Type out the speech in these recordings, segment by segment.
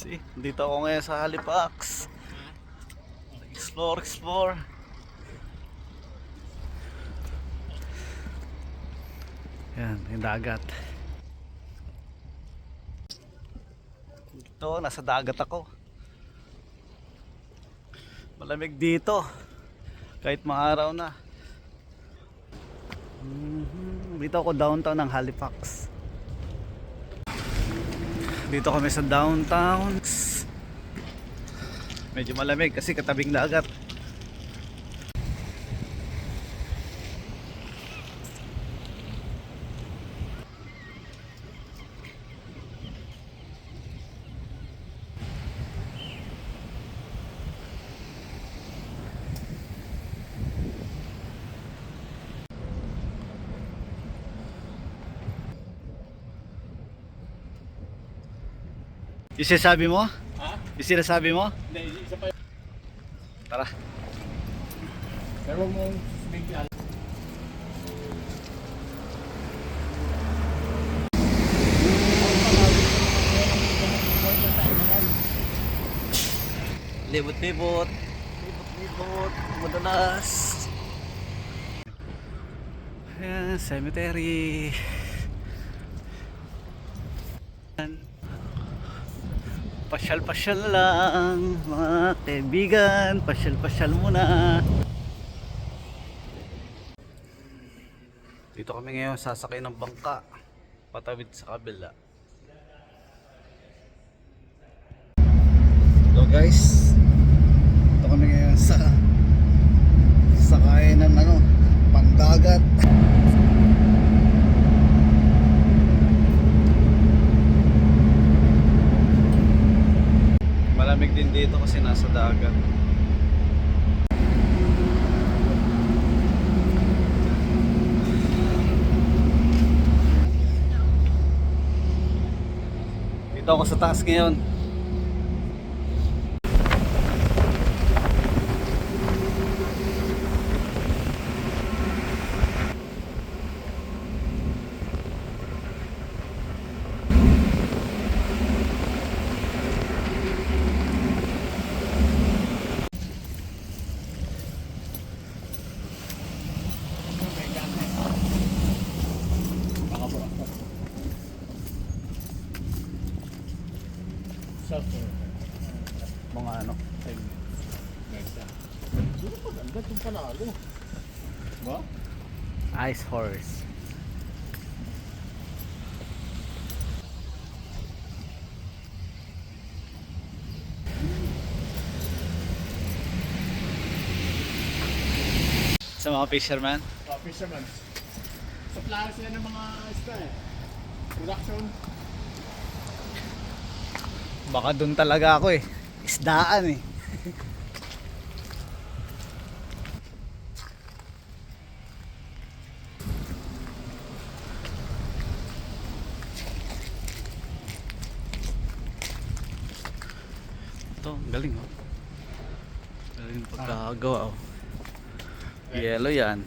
See, dito ako ngayon sa Halifax. Explore. Yan, yung dagat. Dito, nasa dagat ako. Malamig dito. Kahit maaraw na. Dito ako downtown ng Halifax. Dito kami sa downtown. Medyo malamig kasi katabing dagat. Yung sinasabi mo? Ha? Yung sinasabi mo? Hindi, isa pa. Tara. Pero huwag mong bigyan. Libot-libot. Madalas. Ayan, cemetery. Pasyal-pasyal lang mga kaibigan. Pasyal-pasyal muna. Dito kami ngayon sasakay ng bangka patawid sa kabila. Hello guys, dito kami ngayon sa sakay ng pandagat. Malamig din dito kasi nasa dagat. Dito ako sa taas ngayon. Mga Siguro maganda itong panalo. Ba? ice horse. Sa mga fisherman. Fisherman. Supplier sila ng mga isda eh. Production. Baka doon talaga ako eh. Isdaan eh. Ito, galing oh. Galing pagkakagawa oh. Yellow yan.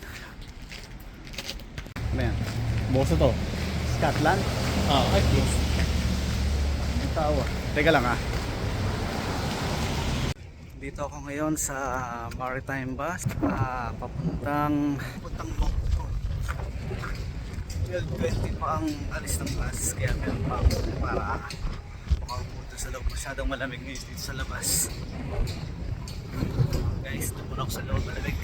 Ano yan? Bosa to. Scotland? Ay close. Ang tawa. Teka lang ah. Dito ako ngayon sa maritime bus papuntang Bangko. 12:20 pa ang alis ng bus kaya meron pa ako para makapunta sa loob. Masyadong malamig ngayon dito sa labas. Guys, tumulong ako sa loob, malamig.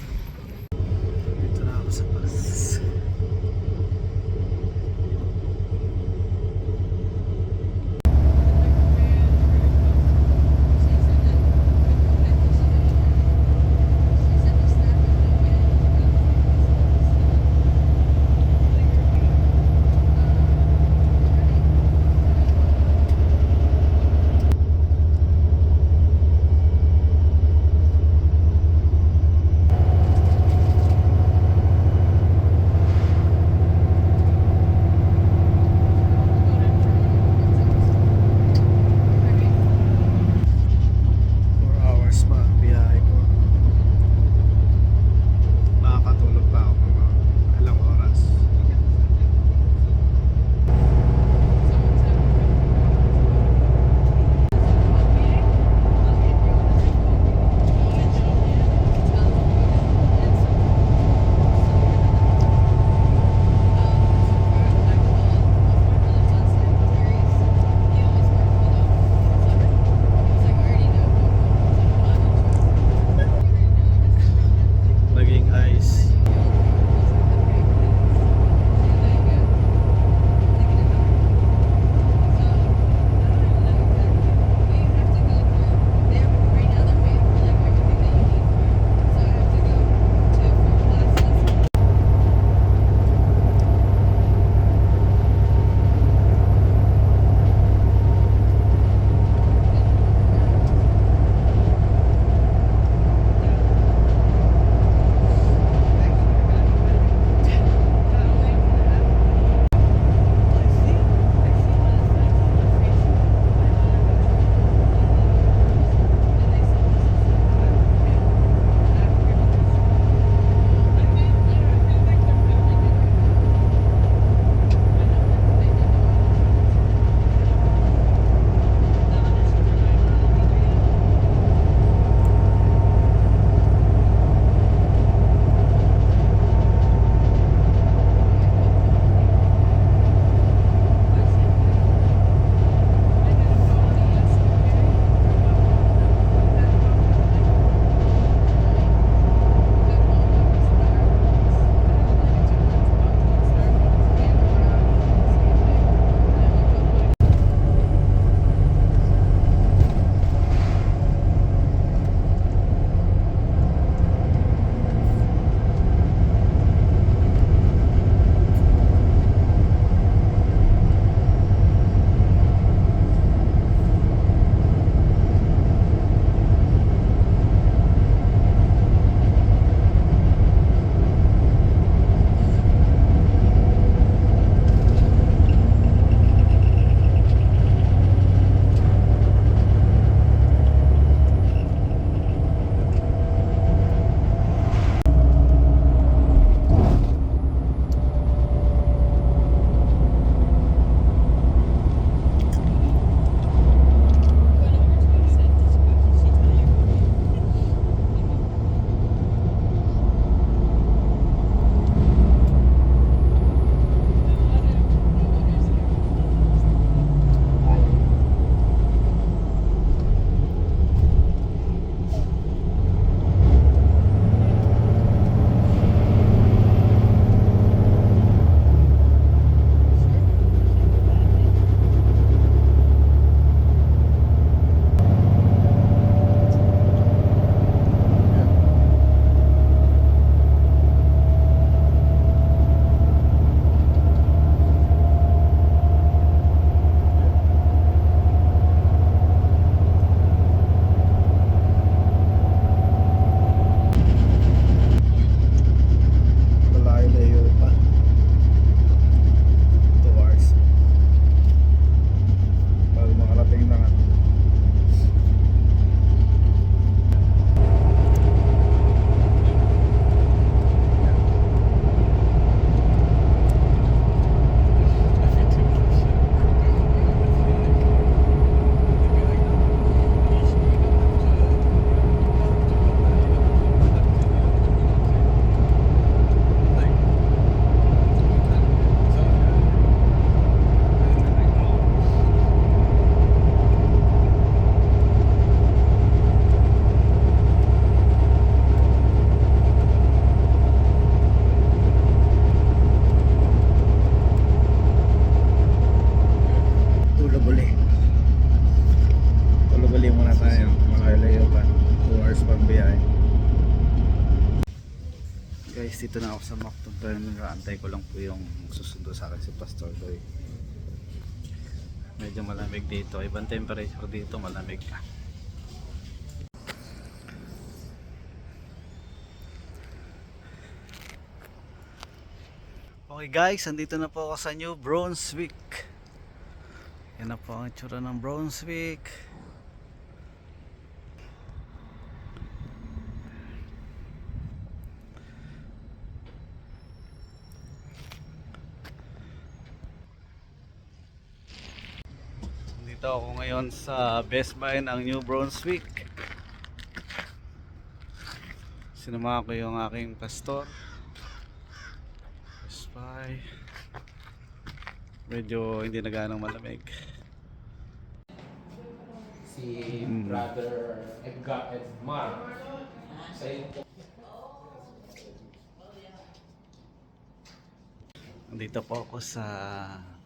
Dito na ako sa bus. guys, dito na ako sa Macton Terminal. Antay ko lang po yung susundo sa akin si Pastor Doy. Medyo malamig dito. Ibang temperature dito, malamig ka. Okay guys, andito na po ako sa New Brunswick. Yan na po ang itsura ng Brunswick. Dito ako ngayon sa Best Buy ng New Brunswick. Sinama ko yung aking pastor. Best Buy. Medyo hindi na ganong malamig. Si Brother Edmar. Sa Nandito po ako sa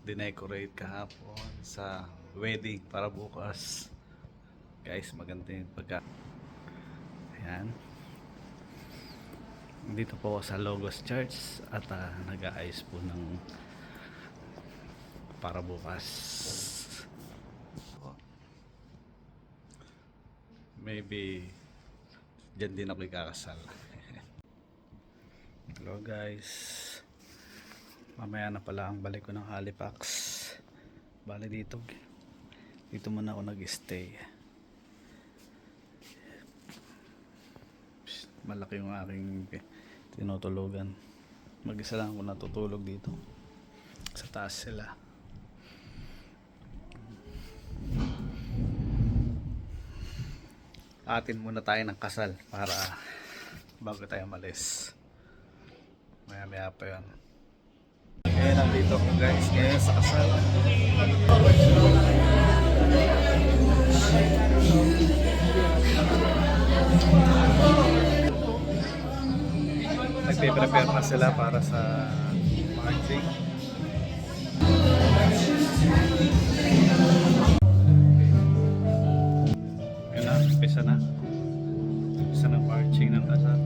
dinecorate kahapon sa wedding para bukas. Guys, maganda yung pagka. Ayan. Nandito po ako sa Logos Church at nag-aayos po ng para bukas. Maybe dyan din ako ikakasal. Hello guys, mamaya na pala ang balik ko ng Halifax. Bali dito muna ako nag-stay. Malaki yung aking tinutulugan. Mag-isa lang ako natutulog dito. Sa taas sila. Atin muna tayo ng kasal para bago tayo malis. Maya pa yan. Okay, nandito ako guys ngayon sa kasal. Nagpe-prepare na sila para sa marching. Yun na, umpisa na. Umpisa na marching ng kasal.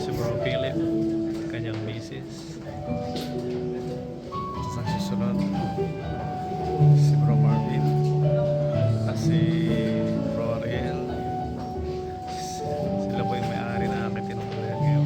Si Bro Philip, kanyang misis. Sa susunod, si Bro Marvin, at si Bro Ariel. Sila po yung may-ari na aking tinutulayan ngayon.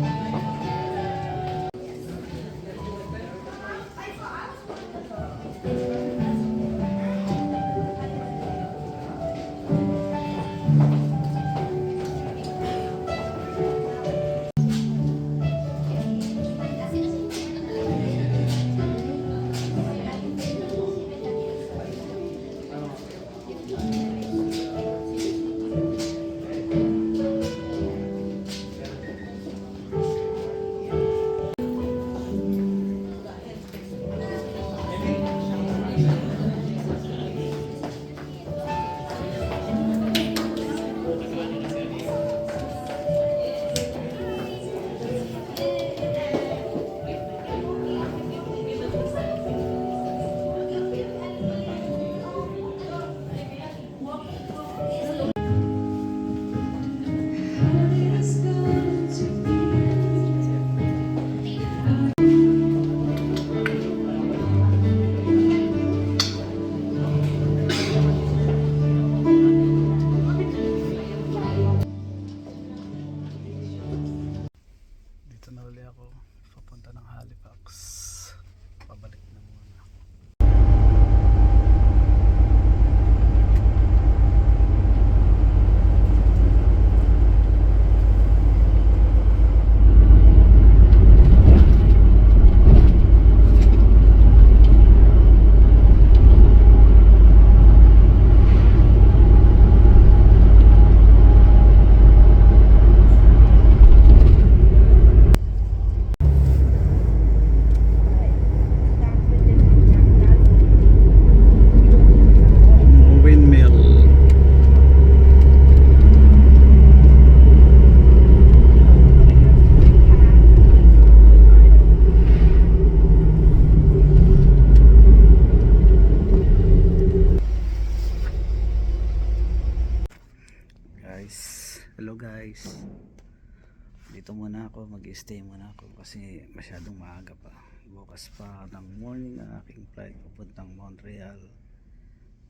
dito muna ako, mag-stay muna ako kasi masyadong maaga pa. Bukas pa ng morning ang aking flight papuntang Montreal.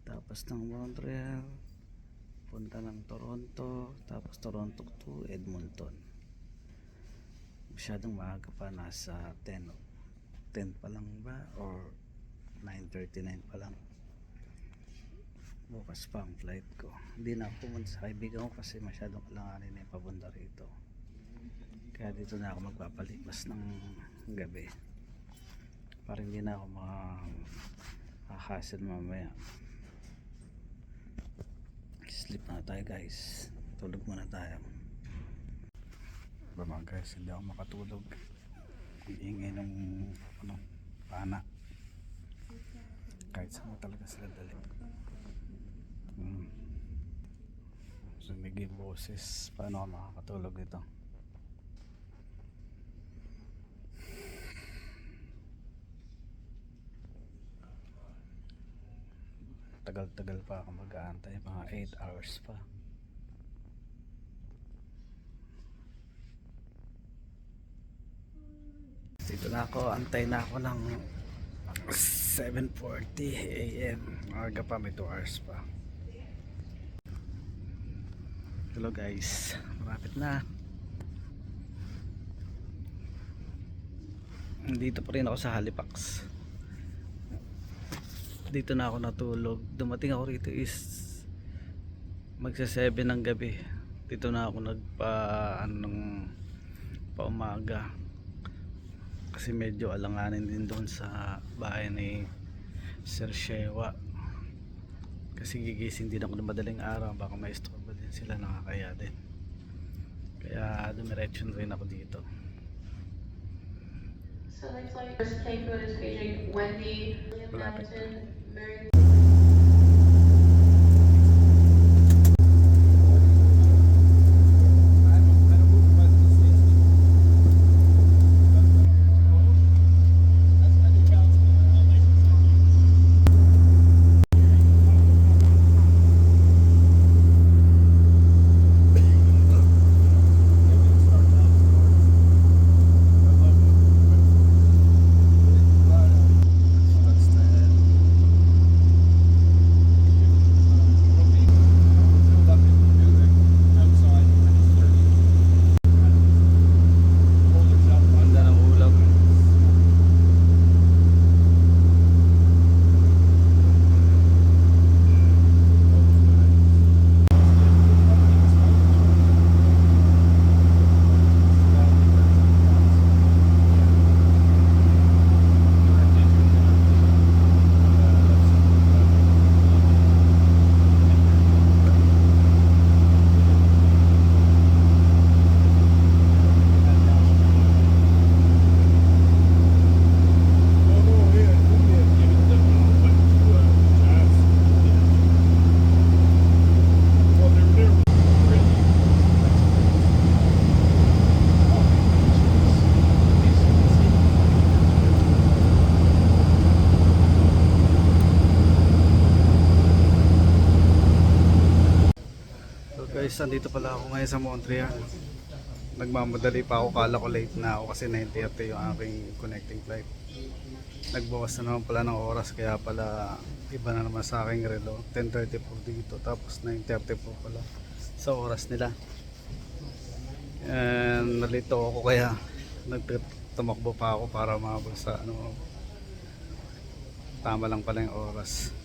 Tapos ng Montreal punta ng Toronto, tapos Toronto to Edmonton. Masyadong maaga pa, nasa 10 pa lang ba or 9:39 pa lang. Bukas pa ang flight ko. Hindi na ako pumunta sa kaibigan ko kasi masyadong alanganin na yung papunta rito. Kaya dito na ako magpapalipas ng gabi para hindi na ako makakahassle mamaya. Sleep na tayo guys, tulog muna tayo. Mga guys, hindi ako makatulog, ang ingay ng pana kahit saan talaga sila dali. Sumigil boses, paano ako makakatulog dito? Tagal-tagal pa ako mag-aantay, mga 8 hours pa. Dito na ako, antay na ako ng 7:40 AM. Maaga pa, may 2 hours pa. Hello guys, malapit na. Dito pa rin ako sa Halifax. Dito na ako natulog. Dumating ako rito is magsa 7 ng gabi. Dito na ako paumaga kasi medyo alanganin din doon sa bahay ni Sir Shewa kasi gigising din ako ng madaling araw, baka may stroke ba din sila, nakakaya din, kaya dumiretso rin ako dito. So next slide, first playing field is featuring Wendy, William Malapit. Madison, Mary. Ganda ng ulap. Guys, andito pala ako ngayon sa Montreal. Nagmamadali pa ako, kala ko late na ako kasi 9:30 yung aking connecting flight. Nagbawas na naman pala ng oras, kaya pala iba na naman sa aking relo. 10:34 dito, tapos 9:34 pala sa oras nila. And nalito ako kaya nagtumakbo pa ako para maabot sa tama lang pala yung oras.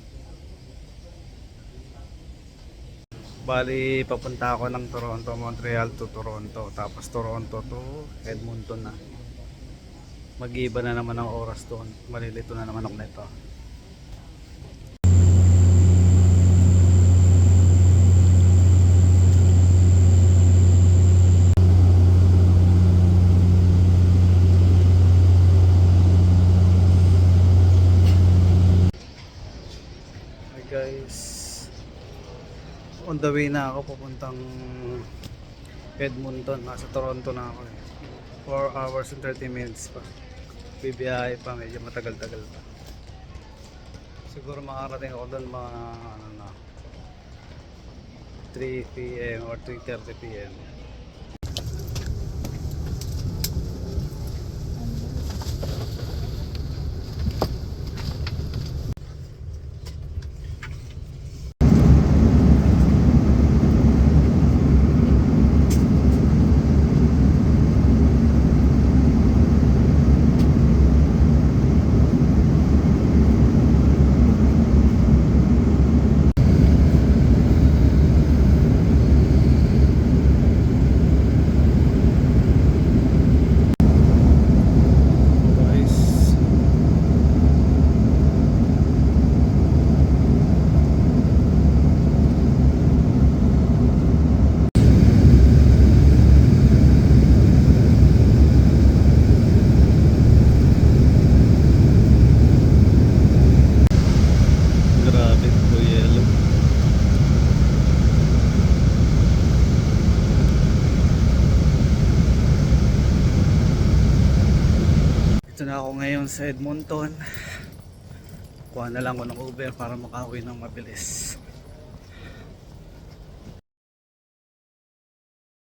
Bali, papunta ako ng Toronto, Montreal to Toronto, tapos Toronto to Edmonton na. Mag-iba na naman ang oras doon. Malilito na naman ako nito. Hi guys, on the way na ako papuntang Edmonton. Nasa Toronto na ako 4 hours and 30 minutes pa. Bibiyahe pa, medyo matagal-tagal pa. Siguro makarating ako doon mga 3 PM or 3:30 PM. sa Edmonton. Kuha na lang ko ng Uber para makauwi ng mabilis.